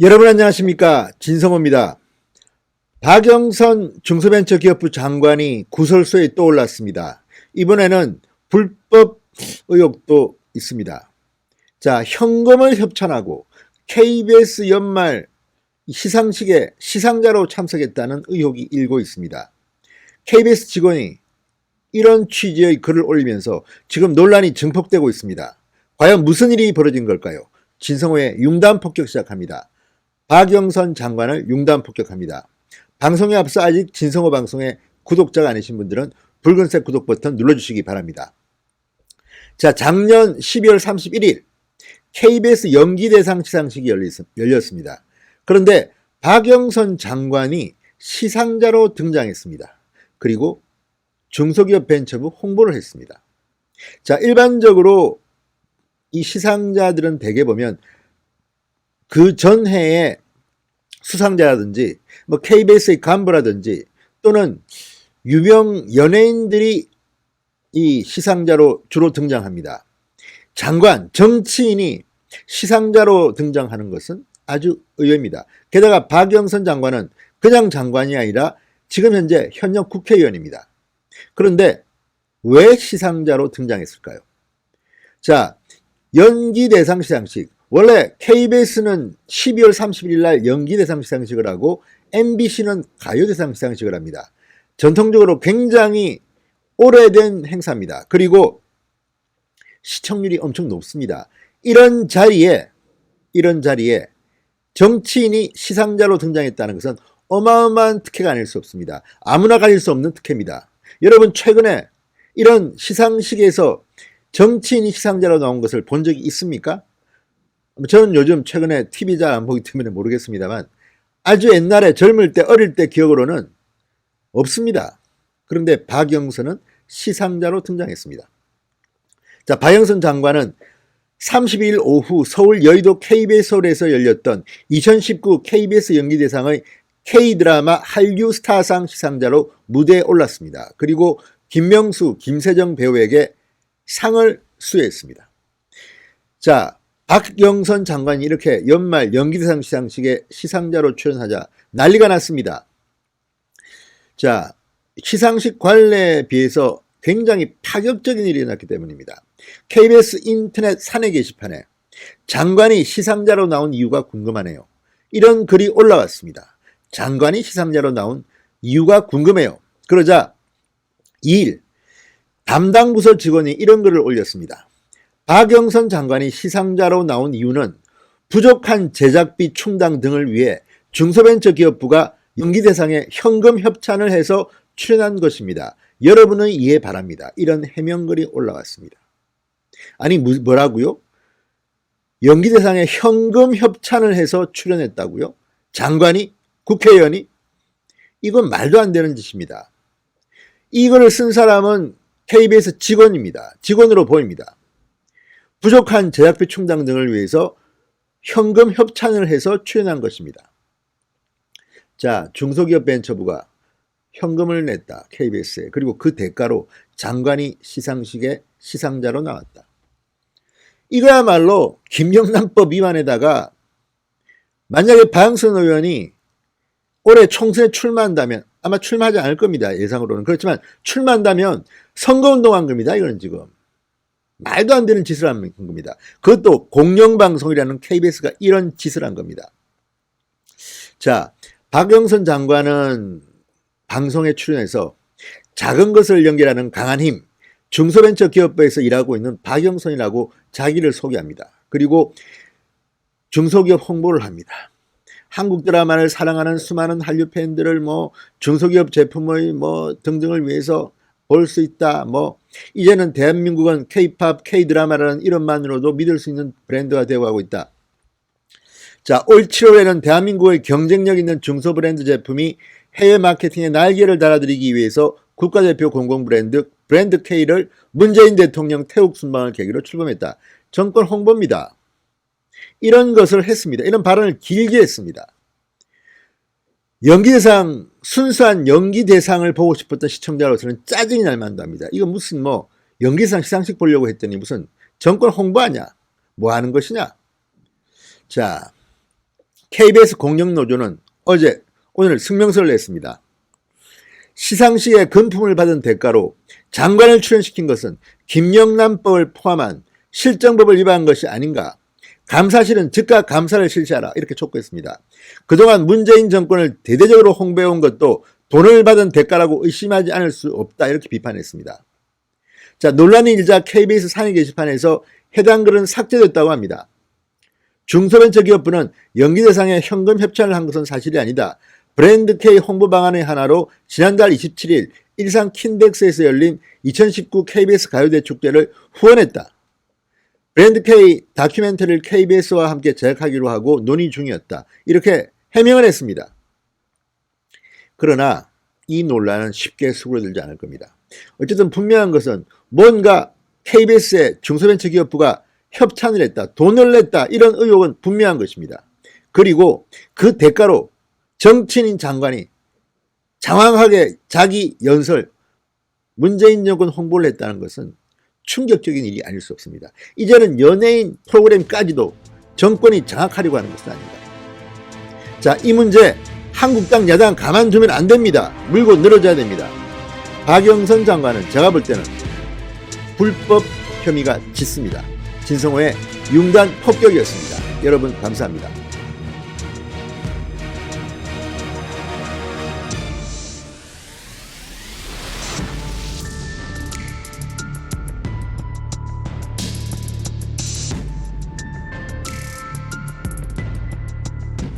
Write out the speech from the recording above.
여러분 안녕하십니까, 진성호입니다. 박영선 중소벤처기업부 장관이 구설수에 떠올랐습니다. 이번에는 불법 의혹도 있습니다. 자, 현금을 협찬하고 KBS 연말 시상식에 시상자로 참석했다는 의혹이 일고 있습니다. KBS 직원이 이런 취지의 글을 올리면서 지금 논란이 증폭되고 있습니다. 과연 무슨 일이 벌어진 걸까요? 진성호의 융단 폭격 시작합니다. 박영선 장관을 융단 폭격합니다. 방송에 앞서 아직 진성호 방송의 구독자가 아니신 분들은 붉은색 구독 버튼 눌러주시기 바랍니다. 자, 작년 12월 31일 KBS 연기대상 시상식이 열렸습니다. 그런데 박영선 장관이 시상자로 등장했습니다. 그리고 중소기업 벤처부 홍보를 했습니다. 자, 일반적으로 이 시상자들은 대개 보면 그 전해에 수상자라든지 뭐 KBS의 간부라든지 또는 유명 연예인들이 이 시상자로 주로 등장합니다. 장관, 정치인이 시상자로 등장하는 것은 아주 의외입니다. 게다가 박영선 장관은 그냥 장관이 아니라 지금 현재 현역 국회의원입니다. 그런데 왜 시상자로 등장했을까요? 자, 연기대상 시상식, 원래 KBS는 12월 31일 날 연기대상 시상식을 하고 MBC는 가요대상 시상식을 합니다. 전통적으로 굉장히 오래된 행사입니다. 그리고 시청률이 엄청 높습니다. 이런 자리에 정치인이 시상자로 등장했다는 것은 어마어마한 특혜가 아닐 수 없습니다. 아무나 가질 수 없는 특혜입니다. 여러분, 최근에 이런 시상식에서 정치인이 시상자로 나온 것을 본 적이 있습니까? 저는 요즘 최근에 TV 잘 안 보기 때문에 모르겠습니다만 아주 옛날에 젊을 때 어릴 때 기억으로는 없습니다. 그런데 박영선은 시상자로 등장했습니다. 자, 박영선 장관은 32일 오후 서울 여의도 KBS홀에서 열렸던 2019 KBS 연기대상의 K드라마 한류 스타상 시상자로 무대에 올랐습니다. 그리고 김명수, 김세정 배우에게 상을 수여했습니다. 자, 박영선 장관이 이렇게 연말 연기대상 시상식에 시상자로 출연하자 난리가 났습니다. 자, 시상식 관례에 비해서 굉장히 파격적인 일이 일어났기 때문입니다. KBS 인터넷 사내 게시판에 장관이 시상자로 나온 이유가 궁금하네요. 이런 글이 올라왔습니다. 장관이 시상자로 나온 이유가 궁금해요. 그러자 2일 담당 부서 직원이 이런 글을 올렸습니다. 박영선 장관이 시상자로 나온 이유는 부족한 제작비 충당 등을 위해 중소벤처기업부가 연기대상에 현금 협찬을 해서 출연한 것입니다. 여러분의 이해 바랍니다. 이런 해명글이 올라왔습니다. 아니, 뭐라고요? 연기대상에 현금 협찬을 해서 출연했다고요? 장관이? 국회의원이? 이건 말도 안 되는 짓입니다. 이거를 쓴 사람은 KBS 직원입니다. 직원으로 보입니다. 부족한 제작비 충당 등을 위해서 현금 협찬을 해서 출연한 것입니다. 자, 중소기업 벤처부가 현금을 냈다, KBS에. 그리고 그 대가로 장관이 시상식에 시상자로 나왔다. 이거야말로 김영란법 위반에다가 만약에 박영선 의원이 올해 총선에 출마한다면, 아마 출마하지 않을 겁니다, 예상으로는. 그렇지만 출마한다면 선거운동한 겁니다, 이거는 지금. 말도 안 되는 짓을 한 겁니다. 그것도 공영방송이라는 KBS가 이런 짓을 한 겁니다. 자, 박영선 장관은 방송에 출연해서 작은 것을 연결하는 강한 힘, 중소벤처기업부에서 일하고 있는 박영선이라고 자기를 소개합니다. 그리고 중소기업 홍보를 합니다. 한국 드라마를 사랑하는 수많은 한류 팬들을 중소기업 제품의 등등을 위해서 볼 수 있다. 이제는 대한민국은 K-팝, K-드라마라는 이름만으로도 믿을 수 있는 브랜드가 되어가고 있다. 자, 올 7월에는 대한민국의 경쟁력 있는 중소 브랜드 제품이 해외 마케팅에 날개를 달아들이기 위해서 국가대표 공공브랜드 브랜드 K를 문재인 대통령 태국 순방을 계기로 출범했다. 정권 홍보입니다. 이런 것을 했습니다. 이런 발언을 길게 했습니다. 연기대상, 순수한 연기대상을 보고 싶었던 시청자로서는 짜증이 날 만도 합니다. 이거 무슨 연기대상 시상식 보려고 했더니 무슨 정권 홍보하냐? 뭐 하는 것이냐? 자, KBS 공영노조는 오늘 성명서를 냈습니다. 시상식에 금품을 받은 대가로 장관을 출연시킨 것은 김영란법을 포함한 실정법을 위반한 것이 아닌가. 감사실은 즉각 감사를 실시하라 이렇게 촉구했습니다. 그동안 문재인 정권을 대대적으로 홍보해온 것도 돈을 받은 대가라고 의심하지 않을 수 없다 이렇게 비판했습니다. 자, 논란이 일자 KBS 상위 게시판에서 해당 글은 삭제됐다고 합니다. 중소벤처기업부는 연기대상에 현금 협찬을 한 것은 사실이 아니다. 브랜드 K 홍보 방안의 하나로 지난달 27일 일산 킨덱스에서 열린 2019 KBS 가요대 축제를 후원했다. 브랜드 K 다큐멘터리를 KBS와 함께 제작하기로 하고 논의 중이었다. 이렇게 해명을 했습니다. 그러나 이 논란은 쉽게 수그러들지 않을 겁니다. 어쨌든 분명한 것은 뭔가 KBS의 중소벤처기업부가 협찬을 했다, 돈을 냈다 이런 의혹은 분명한 것입니다. 그리고 그 대가로 정치인인 장관이 장황하게 자기 연설, 문재인 정권 홍보를 했다는 것은 충격적인 일이 아닐 수 없습니다. 이제는 연예인 프로그램까지도 정권이 장악하려고 하는 것은 아닙니다. 자, 이 문제 한국당 야당 가만두면 안 됩니다. 물고 늘어져야 됩니다. 박영선 장관은 제가 볼 때는 불법 혐의가 짙습니다. 진성호의 융단 폭격이었습니다. 여러분 감사합니다.